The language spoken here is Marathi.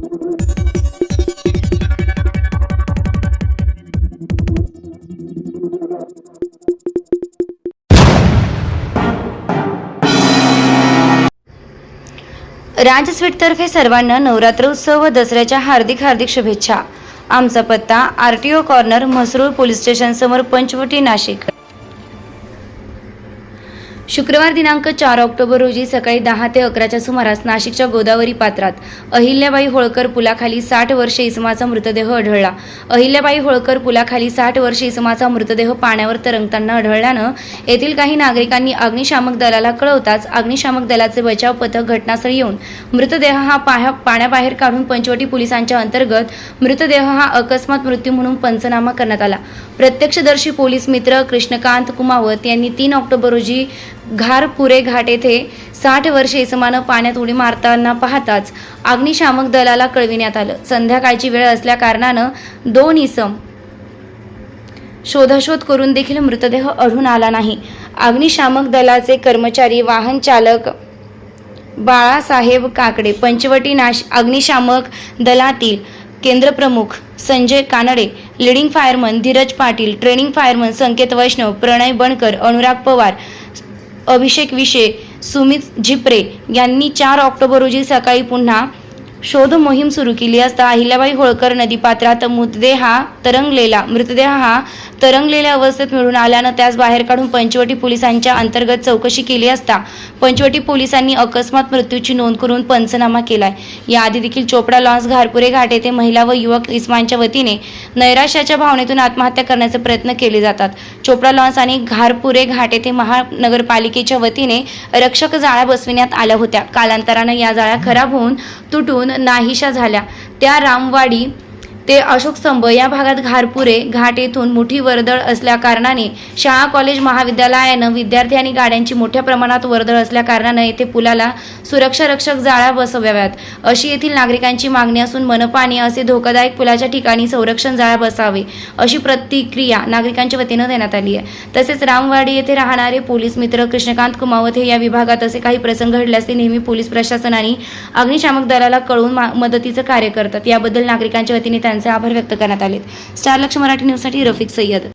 राज स्वीटतर्फे सर्वांना नवरात्र उत्सव व दसऱ्याच्या हार्दिक शुभेच्छा। आमचा पत्ता RTO corner, Mhasrul police station समोर, पंचवटी, नाशिक। शुक्रवार दिनांक 4 ऑक्टोबर रोजी सकाळी 10 ते 11च्या सुमारास नाशिकच्या गोदावरी पात्रात अहिल्याबाई होळकर पुलाखाली 60 वर्षे इसमाचा मृतदेह आढळला। अहिल्याबाई होळकर पुलाखाली 60 वर्षे इसमाचा मृतदेह पाण्यावर तरंगताना आढळल्यानं येथील काही नागरिकांनी अग्निशामक दलाला कळवताच अग्निशामक दलाचे बचाव पथक घटनास्थळी येऊन मृतदेह हा पाण्याबाहेर काढून पंचवटी पोलिसांच्या अंतर्गत मृतदेह हा अकस्मात मृत्यू म्हणून पंचनामा करण्यात आला। प्रत्यक्षदर्शी पोलीस मित्र कृष्णकांत कुमावत यांनी 3 ऑक्टोबर रोजी घारपुरे घाट येथे 60 वर्षे इसमानं पाण्यात उडी मारताना पाहताच अग्निशामक दलाला कळविण्यात आलं। संध्याकाळची वेळ असल्या कारणानं 2 इसम शोधाशोध करून देखील मृतदेह आढळून आला नाही। अग्निशामक दलाचे कर्मचारी, वाहन चालक बाळासाहेब काकडे, पंचवटी अग्निशामक दलातील केंद्रप्रमुख Sanjay Kanade, leading fireman Dhiraj Patil, training fireman Sanket Vaishnav, Pranay Bankar, Anurag Pawar, Abhishek Vishe, Sumit झिपरे यांनी 4 ऑक्टोबर रोजी सकाळी पुन्हा शोध मोहीम सुरू केली असता अहिल्याबाई होळकर नदीपात्रात मृतदेह हा तरंगलेल्या अवस्थेत मिळून आल्यानं त्यास बाहेर काढून पंचवटी पोलिसांच्या अंतर्गत चौकशी केली असता पंचवटी पोलिसांनी अकस्मात मृत्यूची नोंद करून पंचनामा केलाय। याआधी देखील चोपडा लॉन्स घारपुरे घाट येथे महिला व युवक इसमांच्या वतीने नैराश्याच्या भावनेतून आत्महत्या करण्याचे प्रयत्न केले जातात। चोपडा लॉन्स आणि घारपुरे घाट येथे महानगरपालिकेच्या वतीने रक्षक जाळ्या बसविण्यात आल्या होत्या। कालांतरानं या जाळ्या खराब होऊन तुटून नाहीशा झाल्या। त्या रामवाडी ते अशोक स्तंभ या भागात घारपुरे घाट येथून मोठी वर्दळ असल्या कारणाने शाळा, कॉलेज, महाविद्यालयानं विद्यार्थी आणि गाड्यांची मोठ्या प्रमाणात वर्दळ असल्या कारणाने येथे पुलाला सुरक्षा रक्षक जाळ्या बसवाव्यात अशी येथील नागरिकांची मागणी असून मनपाने असे धोकादायक पुलाच्या ठिकाणी संरक्षण जाळ्या बसावे अशी प्रतिक्रिया नागरिकांच्या वतीनं देण्यात आली आहे। तसेच रामवाडी येथे राहणारे पोलीस मित्र कृष्णकांत कुमावत हे या विभागात असे काही प्रसंग घडल्यास ते नेहमी पोलीस प्रशासनाने अग्निशामक दलाला कळवून मदतीचं कार्य करतात। याबद्दल नागरिकांच्या वतीने त्यांचे आभार व्यक्त करण्यात आले। स्टार लक्ष मराठी न्यूजसाठी रफिक सय्यद।